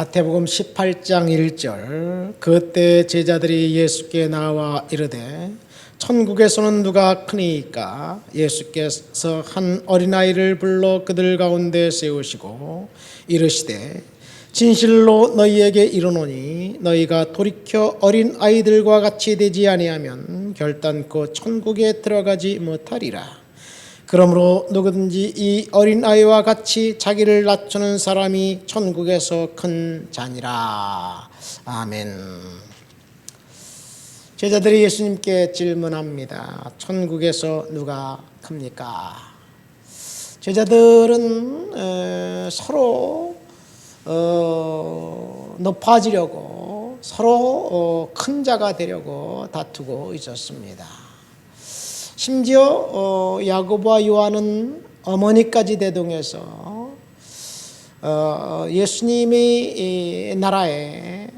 마태복음 18장 1절 그때 제자들이 예수께 나와 이르되 천국에서는 누가 크니까 예수께서 한 어린아이를 불러 그들 가운데 세우시고 이르시되 진실로 너희에게 이르노니 너희가 돌이켜 어린아이들과 같이 되지 아니하면 결단코 천국에 들어가지 못하리라. 그러므로 누구든지 이 어린아이와 같이 자기를 낮추는 사람이 천국에서 큰 자니라. 아멘. 제자들이 예수님께 질문합니다. 천국에서 누가 큽니까? 제자들은 서로 높아지려고 서로 큰 자가 되려고 다투고 있었습니다. 심지어 야고보와 요한은 어머니까지 대동해서 예수님의 나라에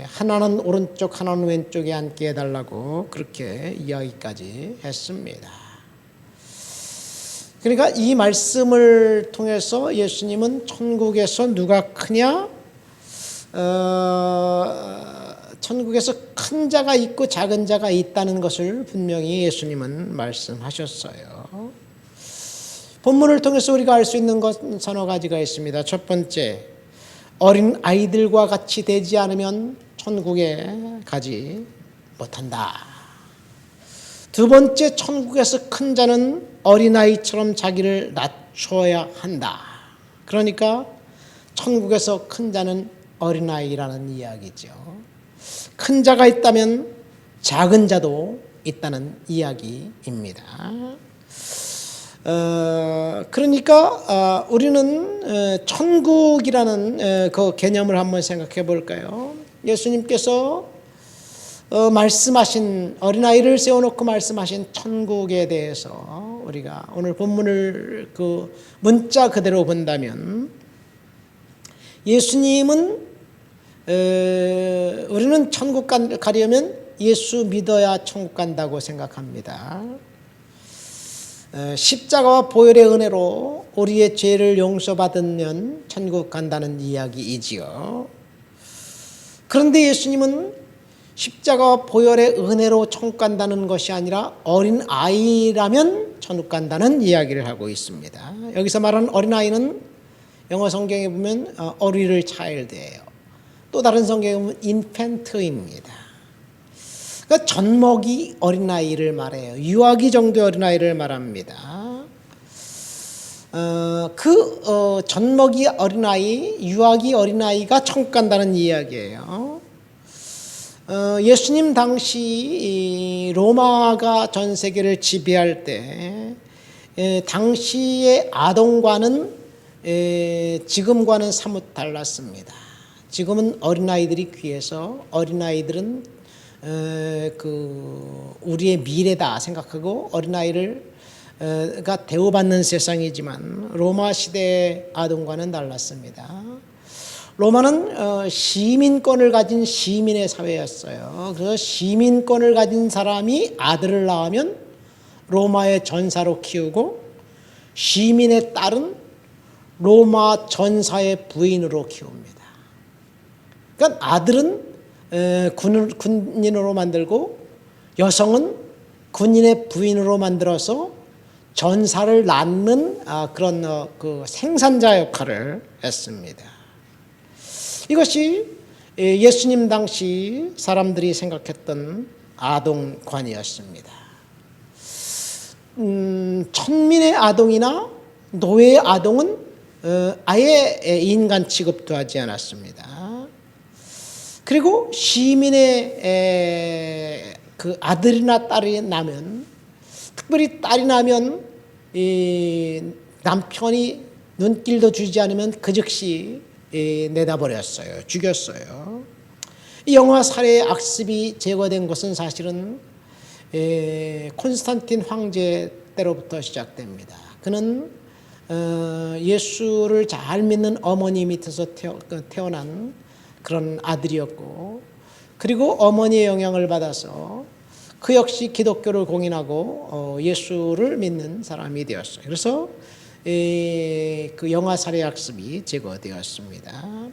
하나는 오른쪽 하나는 왼쪽에 앉게 해달라고 그렇게 이야기까지 했습니다. 그러니까 이 말씀을 통해서 예수님은 천국에서 누가 크냐? 천국에서 큰 자가 있고 작은 자가 있다는 것을 분명히 예수님은 말씀하셨어요. 본문을 통해서 우리가 알 수 있는 것은 서너 가지가 있습니다. 첫 번째, 어린 아이들과 같이 되지 않으면 천국에 가지 못한다. 두 번째, 천국에서 큰 자는 어린아이처럼 자기를 낮춰야 한다. 그러니까 천국에서 큰 자는 어린아이라는 이야기죠. 큰 자가 있다면 작은 자도 있다는 이야기입니다. 그러니까 우리는 천국이라는 그 개념을 한번 생각해 볼까요? 예수님께서 말씀하신 어린아이를 세워놓고 말씀하신 천국에 대해서 우리가 오늘 본문을 그 문자 그대로 본다면 예수님은 우리는 천국 가려면 예수 믿어야 천국 간다고 생각합니다. 십자가와 보혈의 은혜로 우리의 죄를 용서받으면 천국 간다는 이야기이지요. 그런데 예수님은 십자가와 보혈의 은혜로 천국 간다는 것이 아니라 어린 아이라면 천국 간다는 이야기를 하고 있습니다. 여기서 말하는 어린 아이는 영어 성경에 보면 어리를 차일드예요. 또 다른 성경에 보면 인펜트입니다. 그러니까 젖먹이 어린아이를 말해요. 유아기 정도의 어린아이를 말합니다. 젖먹이 어린아이, 유아기 어린아이가 천국 간다는 이야기예요. 예수님 당시 로마가 전 세계를 지배할 때 당시의 아동과는 지금과는 사뭇 달랐습니다. 지금은 어린아이들이 귀해서 어린아이들은 우리의 미래다 생각하고 어린아이가 대우받는 세상이지만 로마 시대의 아동과는 달랐습니다. 로마는 시민권을 가진 시민의 사회였어요. 그래서 시민권을 가진 사람이 아들을 낳으면 로마의 전사로 키우고 시민의 딸은 로마 전사의 부인으로 키웁니다. 그러니까 아들은 군인으로 만들고 여성은 군인의 부인으로 만들어서 전사를 낳는 그런 그 생산자 역할을 했습니다. 이것이 예수님 당시 사람들이 생각했던 아동관이었습니다. 천민의 아동이나 노예의 아동은 아예 인간 취급도 하지 않았습니다. 그리고 시민의 그 아들이나 딸이 나면, 특별히 딸이 나면 남편이 눈길도 주지 않으면 그 즉시 내다버렸어요. 죽였어요. 이 영화 살해의 악습이 제거된 것은 사실은 콘스탄틴 황제 때로부터 시작됩니다. 그는 예수를 잘 믿는 어머니 밑에서 태어난 그런 아들이었고, 그리고 어머니의 영향을 받아서 그 역시 기독교를 공인하고 예수를 믿는 사람이 되었어요. 그래서 그 영아 살해 학습이 제거되었습니다.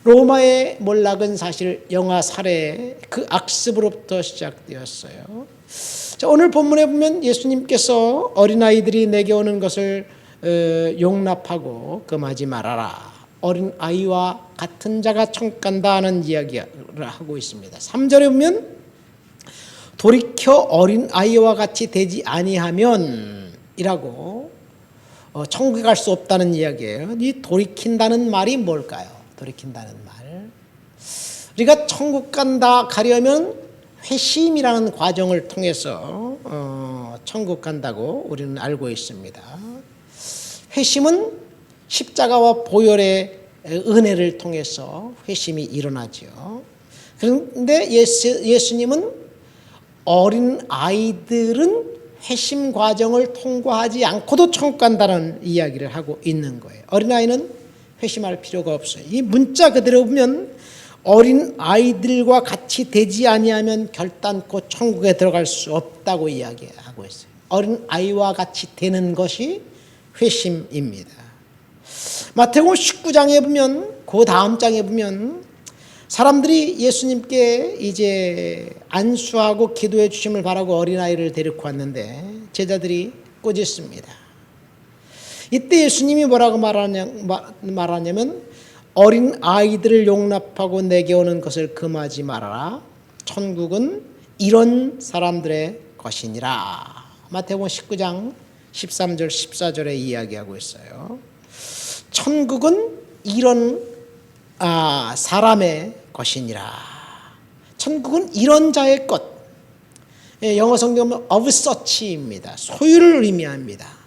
로마의 몰락은 사실 영아 살해 그 악습으로부터 시작되었어요. 자, 오늘 본문에 보면 예수님께서 어린아이들이 내게 오는 것을 용납하고 금하지 말아라. 어린아이와 같은 자가 천국 간다 하는 이야기를 하고 있습니다. 3절에 보면 돌이켜 어린아이와 같이 되지 아니하면 이라고 천국에 갈 수 없다는 이야기예요. 이 돌이킨다는 말이 뭘까요? 돌이킨다는 말. 우리가 천국 간다 가려면 회심이라는 과정을 통해서 천국 간다고 우리는 알고 있습니다. 회심은 십자가와 보혈의 은혜를 통해서 회심이 일어나죠. 그런데 예수님은 어린 아이들은 회심 과정을 통과하지 않고도 천국 간다는 이야기를 하고 있는 거예요. 어린아이는 회심할 필요가 없어요. 이 문자 그대로 보면 어린 아이들과 같이 되지 아니하면 결단코 천국에 들어갈 수 없다고 이야기하고 있어요. 어린 아이와 같이 되는 것이 회심입니다. 마태복음 19장에 보면 그 다음 장에 보면 사람들이 예수님께 이제 안수하고 기도해 주심을 바라고 어린아이를 데리고 왔는데 제자들이 꾸짖습니다. 이때 예수님이 뭐라고 말하냐면 어린 아이들을 용납하고 내게 오는 것을 금하지 말아라. 천국은 이런 사람들의 것이니라. 마태복음 19장 13절 14절에 이야기하고 있어요. 천국은 이런 사람의 것이니라. 천국은 이런 자의 것. 영어 성경은 of such입니다. 소유를 의미합니다.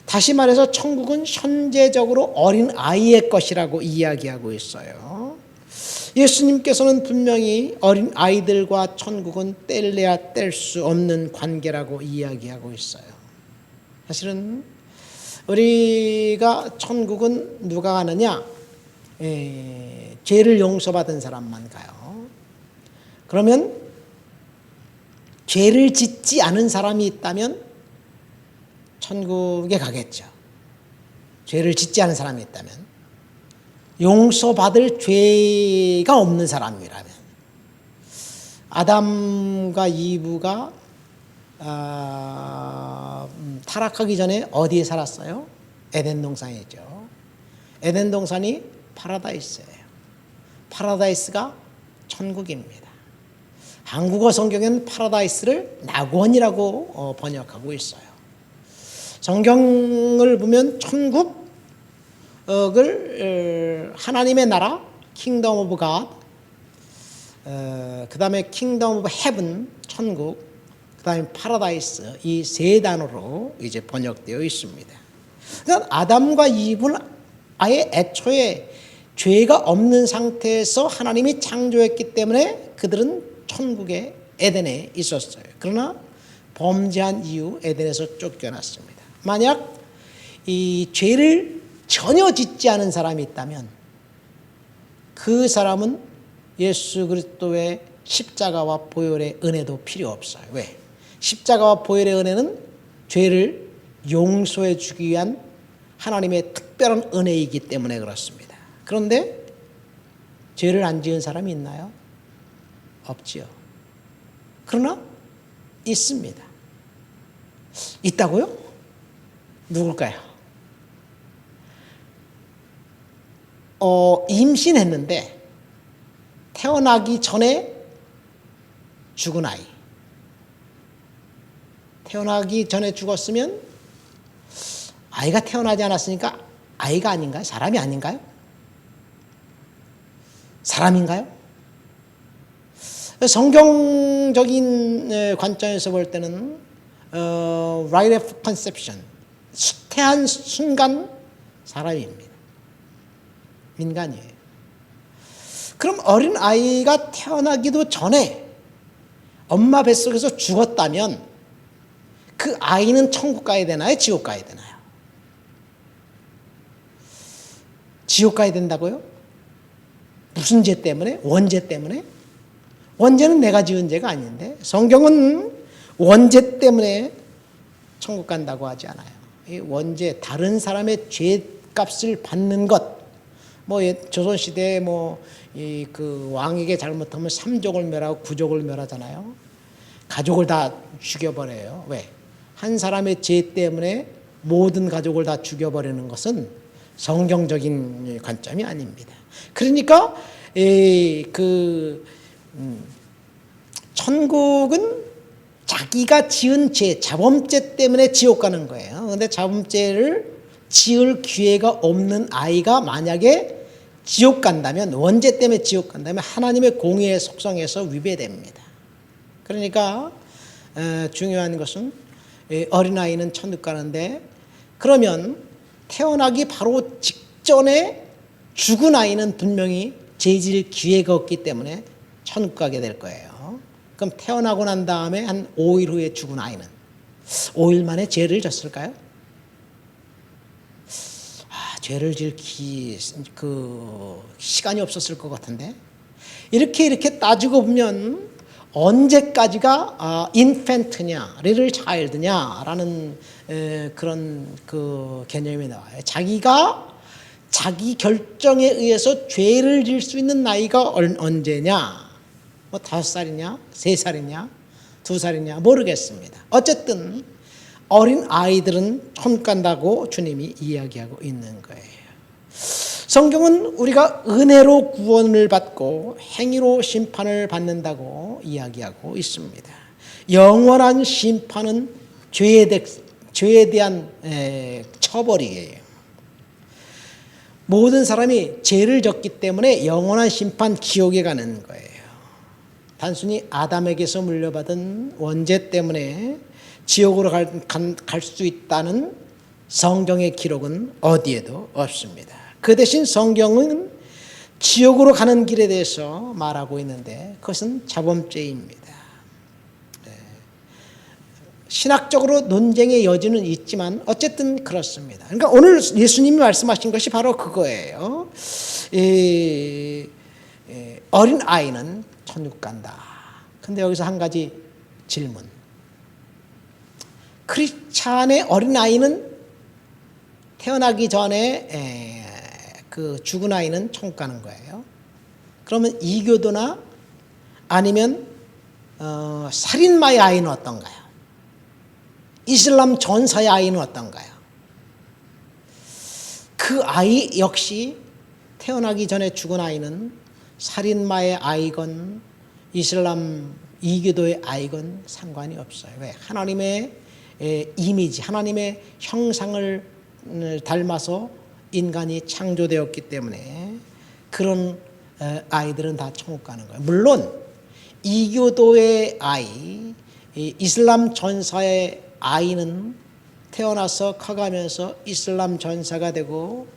다시 말해서 천국은 현재적으로 어린 아이의 것이라고 이야기하고 있어요. 예수님께서는 분명히 어린 아이들과 천국은 뗄래야 뗄 수 없는 관계라고 이야기하고 있어요. 사실은 우리가 천국은 누가 가느냐? 죄를 용서받은 사람만 가요. 그러면 죄를 짓지 않은 사람이 있다면 천국에 가겠죠. 죄를 짓지 않은 사람이 있다면, 용서받을 죄가 없는 사람이라면, 아담과 이브가 타락하기 전에 어디에 살았어요? 에덴 동산이죠. 에덴 동산이 파라다이스예요. 파라다이스가 천국입니다. 한국어 성경에는 파라다이스를 낙원이라고 번역하고 있어요. 성경을 보면 천국을 하나님의 나라, 킹덤 오브 갓, 그 다음에 킹덤 오브 헤븐, 천국, 그 다음에 파라다이스, 이 세 단어로 이제 번역되어 있습니다. 그러니까 아담과 이브는 아예 애초에 죄가 없는 상태에서 하나님이 창조했기 때문에 그들은 천국의 에덴에 있었어요. 그러나 범죄한 이후 에덴에서 쫓겨났습니다. 만약 이 죄를 전혀 짓지 않은 사람이 있다면 그 사람은 예수 그리스도의 십자가와 보혈의 은혜도 필요 없어요. 왜? 십자가와 보혈의 은혜는 죄를 용서해 주기 위한 하나님의 특별한 은혜이기 때문에 그렇습니다. 그런데 죄를 안 지은 사람이 있나요? 없지요. 그러나 있습니다. 있다고요? 누굴까요? 임신했는데 태어나기 전에 죽은 아이. 태어나기 전에 죽었으면 아이가 태어나지 않았으니까 아이가 아닌가요? 사람이 아닌가요? 사람인가요? 성경적인 관점에서 볼 때는 right of conception, 태한 순간 사람입니다. 인간이에요. 그럼 어린 아이가 태어나기도 전에 엄마 뱃속에서 죽었다면 그 아이는 천국 가야 되나요? 지옥 가야 되나요? 지옥 가야 된다고요? 무슨 죄 때문에? 원죄 때문에? 원죄는 내가 지은 죄가 아닌데 성경은 원죄 때문에 천국 간다고 하지 않아요. 이 원죄, 다른 사람의 죄값을 받는 것, 뭐 조선 시대에 뭐 이 그 왕에게 잘못하면 삼족을 멸하고 구족을 멸하잖아요. 가족을 다 죽여버려요. 왜? 한 사람의 죄 때문에 모든 가족을 다 죽여버리는 것은 성경적인 관점이 아닙니다. 그러니까 천국은 자기가 지은 죄, 자범죄 때문에 지옥 가는 거예요. 그런데 자범죄를 지을 기회가 없는 아이가 만약에 지옥 간다면, 원죄 때문에 지옥 간다면 하나님의 공의의 속성에서 위배됩니다. 그러니까 중요한 것은 어린아이는 천국 가는데, 그러면 태어나기 바로 직전에 죽은 아이는 분명히 죄 지을 기회가 없기 때문에 천국 가게 될 거예요. 그럼 태어나고 난 다음에 한 5일 후에 죽은 아이는 5일 만에 죄를 졌을까요? 죄를 지을 시간이 없었을 것 같은데, 이렇게 따지고 보면 언제까지가 인펜트냐, 리틀 차일드냐라는 그런 개념이 나와요. 자기가 자기 결정에 의해서 죄를 지을 수 있는 나이가 언제냐? 뭐 5살이냐, 3살이냐, 2살이냐 모르겠습니다. 어쨌든 어린 아이들은 천국 간다고 주님이 이야기하고 있는 거예요. 성경은 우리가 은혜로 구원을 받고 행위로 심판을 받는다고 이야기하고 있습니다. 영원한 심판은 죄에 대한 처벌이에요. 모든 사람이 죄를 졌기 때문에 영원한 심판 지옥에 가는 거예요. 단순히 아담에게서 물려받은 원죄 때문에 지옥으로 갈 수 있다는 성경의 기록은 어디에도 없습니다. 그 대신 성경은 지옥으로 가는 길에 대해서 말하고 있는데 그것은 자범죄입니다. 신학적으로 논쟁의 여지는 있지만 어쨌든 그렇습니다. 그러니까 오늘 예수님이 말씀하신 것이 바로 그거예요. 어린 아이는 천국 간다. 근데 여기서 한 가지 질문. 크리스찬의 어린아이는 태어나기 전에 그 죽은 아이는 천국 가는 거예요. 그러면 이교도나 아니면 살인마의 아이는 어떤가요? 이슬람 전사의 아이는 어떤가요? 그 아이 역시 태어나기 전에 죽은 아이는 살인마의 아이건 이슬람 이교도의 아이건 상관이 없어요. 왜? 하나님의 이미지, 하나님의 형상을 닮아서 인간이 창조되었기 때문에 그런 아이들은 다 천국 가는 거예요. 물론 이교도의 아이, 이슬람 전사의 아이는 태어나서 커가면서 이슬람 전사가 되고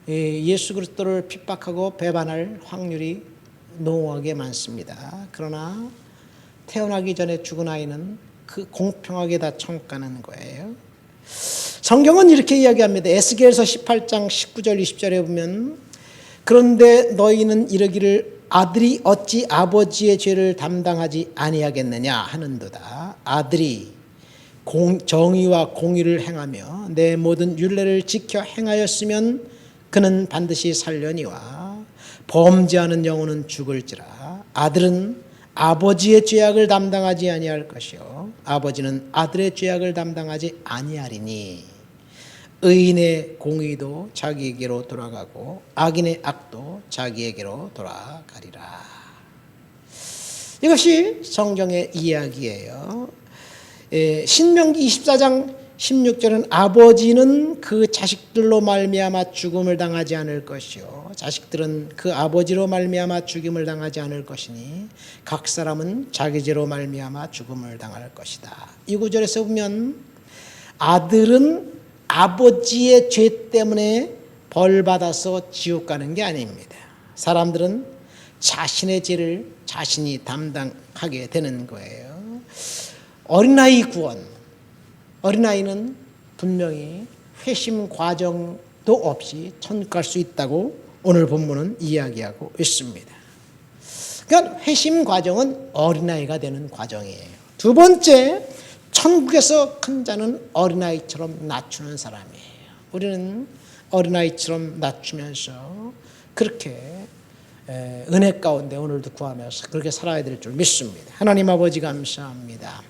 예수 그리스도를 핍박하고 배반할 확률이 농후하게 많습니다. 그러나 태어나기 전에 죽은 아이는 그 공평하게 다 천국 가는 거예요. 성경은 이렇게 이야기합니다. 에스겔서 18장 19절 20절에 보면 그런데 너희는 이르기를 아들이 어찌 아버지의 죄를 담당하지 아니하겠느냐 하는도다. 아들이 정의와 공의를 행하며 내 모든 율례를 지켜 행하였으면 그는 반드시 살려니와 범죄하는 영혼은 죽을지라. 아들은 아버지의 죄악을 담당하지 아니할 것이요 아버지는 아들의 죄악을 담당하지 아니하리니 의인의 공의도 자기에게로 돌아가고 악인의 악도 자기에게로 돌아가리라. 이것이 성경의 이야기예요. 신명기 24장 16절은 아버지는 그 자식들로 말미암아 죽음을 당하지 않을 것이요 자식들은 그 아버지로 말미암아 죽임을 당하지 않을 것이니 각 사람은 자기 죄로 말미암아 죽음을 당할 것이다. 이 구절에서 보면 아들은 아버지의 죄 때문에 벌 받아서 지옥 가는 게 아닙니다. 사람들은 자신의 죄를 자신이 담당하게 되는 거예요. 어린아이 구원, 어린아이는 분명히 회심 과정도 없이 천국 갈 수 있다고 오늘 본문은 이야기하고 있습니다. 그러니까 회심 과정은 어린아이가 되는 과정이에요. 두 번째, 천국에서 큰 자는 어린아이처럼 낮추는 사람이에요. 우리는 어린아이처럼 낮추면서 그렇게 은혜 가운데 오늘도 구하면서 그렇게 살아야 될 줄 믿습니다. 하나님 아버지 감사합니다.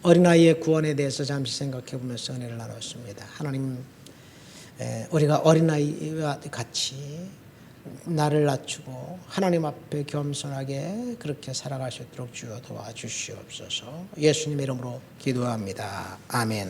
어린아이의 구원에 대해서 잠시 생각해 보면서 은혜를 나눴습니다. 하나님, 우리가 어린아이와 같이 나를 낮추고 하나님 앞에 겸손하게 그렇게 살아갈 수 있도록 주여 도와주시옵소서. 예수님의 이름으로 기도합니다. 아멘.